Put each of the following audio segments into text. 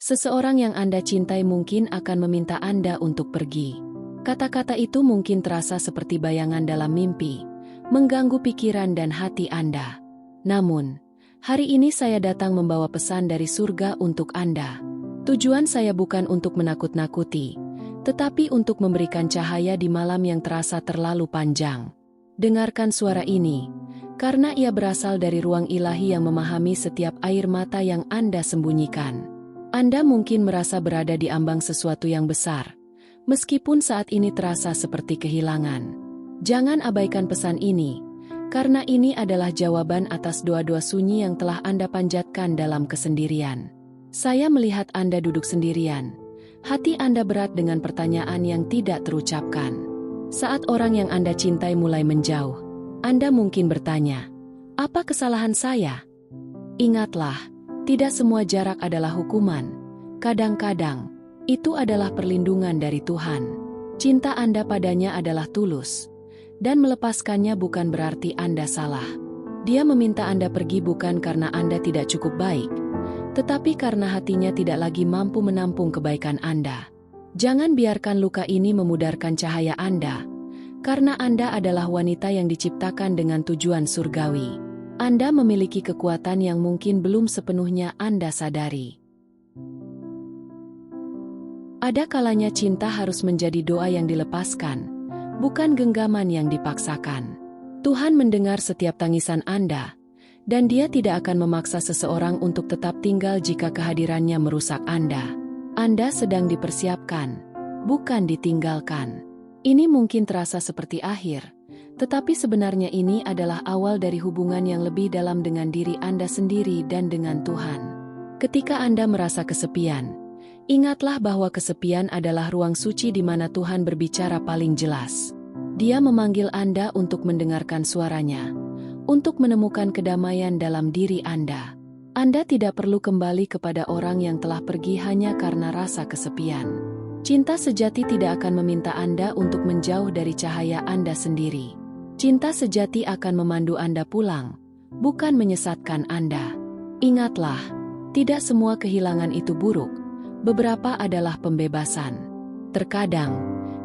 Seseorang yang Anda cintai mungkin akan meminta Anda untuk pergi. Kata-kata itu mungkin terasa seperti bayangan dalam mimpi, mengganggu pikiran dan hati Anda. Namun, hari ini saya datang membawa pesan dari surga untuk Anda. Tujuan saya bukan untuk menakut-nakuti, tetapi untuk memberikan cahaya di malam yang terasa terlalu panjang. Dengarkan suara ini, karena ia berasal dari ruang ilahi yang memahami setiap air mata yang Anda sembunyikan. Anda mungkin merasa berada di ambang sesuatu yang besar, meskipun saat ini terasa seperti kehilangan. Jangan abaikan pesan ini, karena ini adalah jawaban atas doa-doa sunyi yang telah Anda panjatkan dalam kesendirian. Saya melihat Anda duduk sendirian. Hati Anda berat dengan pertanyaan yang tidak terucapkan. Saat orang yang Anda cintai mulai menjauh, Anda mungkin bertanya, "Apa kesalahan saya?" Ingatlah, tidak semua jarak adalah hukuman. Kadang-kadang, itu adalah perlindungan dari Tuhan. Cinta Anda padanya adalah tulus. Dan melepaskannya bukan berarti Anda salah. Dia meminta Anda pergi bukan karena Anda tidak cukup baik, tetapi karena hatinya tidak lagi mampu menampung kebaikan Anda. Jangan biarkan luka ini memudarkan cahaya Anda, karena Anda adalah wanita yang diciptakan dengan tujuan surgawi. Anda memiliki kekuatan yang mungkin belum sepenuhnya Anda sadari. Ada kalanya cinta harus menjadi doa yang dilepaskan, bukan genggaman yang dipaksakan. Tuhan mendengar setiap tangisan Anda, dan Dia tidak akan memaksa seseorang untuk tetap tinggal jika kehadirannya merusak Anda. Anda sedang dipersiapkan, bukan ditinggalkan. Ini mungkin terasa seperti akhir, tetapi sebenarnya ini adalah awal dari hubungan yang lebih dalam dengan diri Anda sendiri dan dengan Tuhan. Ketika Anda merasa kesepian, ingatlah bahwa kesepian adalah ruang suci di mana Tuhan berbicara paling jelas. Dia memanggil Anda untuk mendengarkan suaranya, untuk menemukan kedamaian dalam diri Anda. Anda tidak perlu kembali kepada orang yang telah pergi hanya karena rasa kesepian. Cinta sejati tidak akan meminta Anda untuk menjauh dari cahaya Anda sendiri. Cinta sejati akan memandu Anda pulang, bukan menyesatkan Anda. Ingatlah, tidak semua kehilangan itu buruk. Beberapa adalah pembebasan. Terkadang,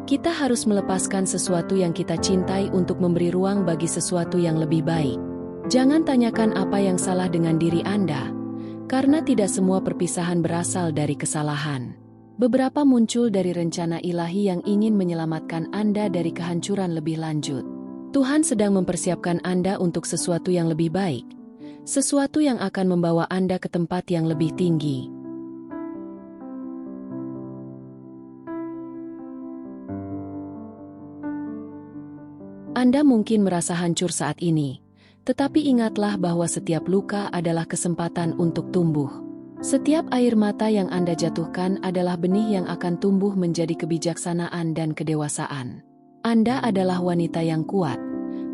kita harus melepaskan sesuatu yang kita cintai untuk memberi ruang bagi sesuatu yang lebih baik. Jangan tanyakan apa yang salah dengan diri Anda, karena tidak semua perpisahan berasal dari kesalahan. Beberapa muncul dari rencana ilahi yang ingin menyelamatkan Anda dari kehancuran lebih lanjut. Tuhan sedang mempersiapkan Anda untuk sesuatu yang lebih baik, sesuatu yang akan membawa Anda ke tempat yang lebih tinggi. Anda mungkin merasa hancur saat ini, tetapi ingatlah bahwa setiap luka adalah kesempatan untuk tumbuh. Setiap air mata yang Anda jatuhkan adalah benih yang akan tumbuh menjadi kebijaksanaan dan kedewasaan. Anda adalah wanita yang kuat,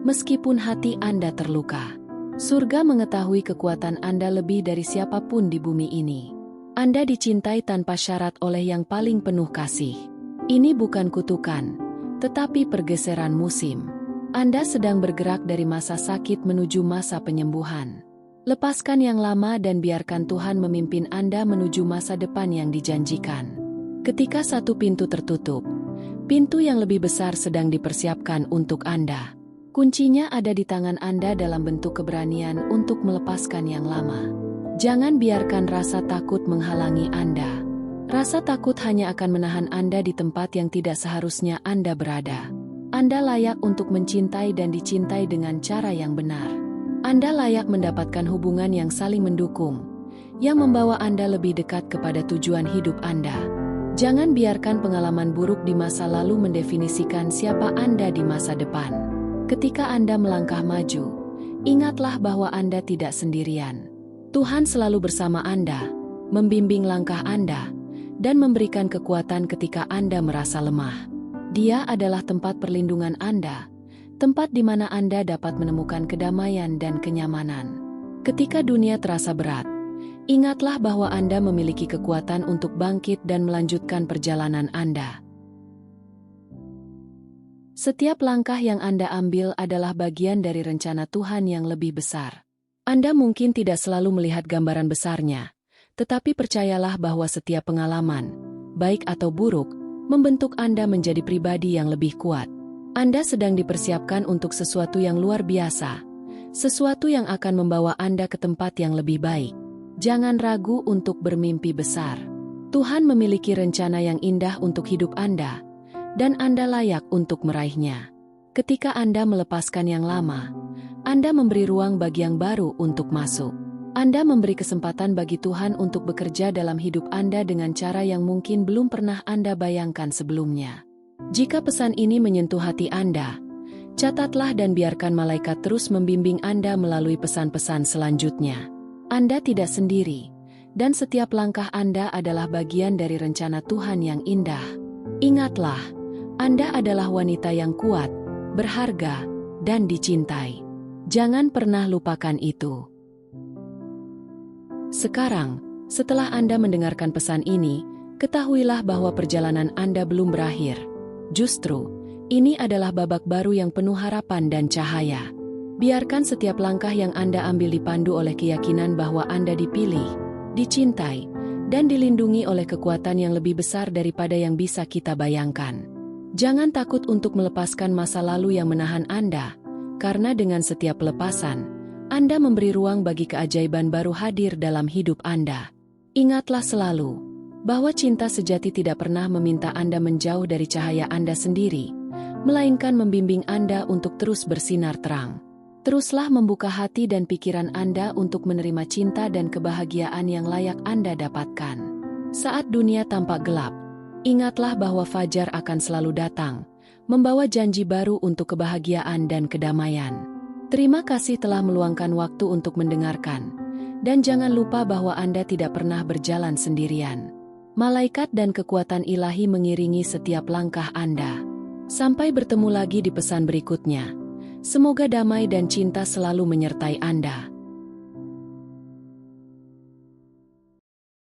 meskipun hati Anda terluka. Surga mengetahui kekuatan Anda lebih dari siapapun di bumi ini. Anda dicintai tanpa syarat oleh yang paling penuh kasih. Ini bukan kutukan, tetapi pergeseran musim. Anda sedang bergerak dari masa sakit menuju masa penyembuhan. Lepaskan yang lama dan biarkan Tuhan memimpin Anda menuju masa depan yang dijanjikan. Ketika satu pintu tertutup, pintu yang lebih besar sedang dipersiapkan untuk Anda. Kuncinya ada di tangan Anda dalam bentuk keberanian untuk melepaskan yang lama. Jangan biarkan rasa takut menghalangi Anda. Rasa takut hanya akan menahan Anda di tempat yang tidak seharusnya Anda berada. Anda layak untuk mencintai dan dicintai dengan cara yang benar. Anda layak mendapatkan hubungan yang saling mendukung, yang membawa Anda lebih dekat kepada tujuan hidup Anda. Jangan biarkan pengalaman buruk di masa lalu mendefinisikan siapa Anda di masa depan. Ketika Anda melangkah maju, ingatlah bahwa Anda tidak sendirian. Tuhan selalu bersama Anda, membimbing langkah Anda, dan memberikan kekuatan ketika Anda merasa lemah. Dia adalah tempat perlindungan Anda, tempat di mana Anda dapat menemukan kedamaian dan kenyamanan. Ketika dunia terasa berat, ingatlah bahwa Anda memiliki kekuatan untuk bangkit dan melanjutkan perjalanan Anda. Setiap langkah yang Anda ambil adalah bagian dari rencana Tuhan yang lebih besar. Anda mungkin tidak selalu melihat gambaran besarnya, tetapi percayalah bahwa setiap pengalaman, baik atau buruk, membentuk Anda menjadi pribadi yang lebih kuat. Anda sedang dipersiapkan untuk sesuatu yang luar biasa, sesuatu yang akan membawa Anda ke tempat yang lebih baik. Jangan ragu untuk bermimpi besar. Tuhan memiliki rencana yang indah untuk hidup Anda, dan Anda layak untuk meraihnya. Ketika Anda melepaskan yang lama, Anda memberi ruang bagi yang baru untuk masuk. Anda memberi kesempatan bagi Tuhan untuk bekerja dalam hidup Anda dengan cara yang mungkin belum pernah Anda bayangkan sebelumnya. Jika pesan ini menyentuh hati Anda, catatlah dan biarkan malaikat terus membimbing Anda melalui pesan-pesan selanjutnya. Anda tidak sendiri, dan setiap langkah Anda adalah bagian dari rencana Tuhan yang indah. Ingatlah, Anda adalah wanita yang kuat, berharga, dan dicintai. Jangan pernah lupakan itu. Sekarang, setelah Anda mendengarkan pesan ini, ketahuilah bahwa perjalanan Anda belum berakhir. Justru, ini adalah babak baru yang penuh harapan dan cahaya. Biarkan setiap langkah yang Anda ambil dipandu oleh keyakinan bahwa Anda dipilih, dicintai, dan dilindungi oleh kekuatan yang lebih besar daripada yang bisa kita bayangkan. Jangan takut untuk melepaskan masa lalu yang menahan Anda, karena dengan setiap pelepasan, Anda memberi ruang bagi keajaiban baru hadir dalam hidup Anda. Ingatlah selalu bahwa cinta sejati tidak pernah meminta Anda menjauh dari cahaya Anda sendiri, melainkan membimbing Anda untuk terus bersinar terang. Teruslah membuka hati dan pikiran Anda untuk menerima cinta dan kebahagiaan yang layak Anda dapatkan. Saat dunia tampak gelap, ingatlah bahwa fajar akan selalu datang, membawa janji baru untuk kebahagiaan dan kedamaian. Terima kasih telah meluangkan waktu untuk mendengarkan, dan jangan lupa bahwa Anda tidak pernah berjalan sendirian. Malaikat dan kekuatan ilahi mengiringi setiap langkah Anda. Sampai bertemu lagi di pesan berikutnya. Semoga damai dan cinta selalu menyertai Anda.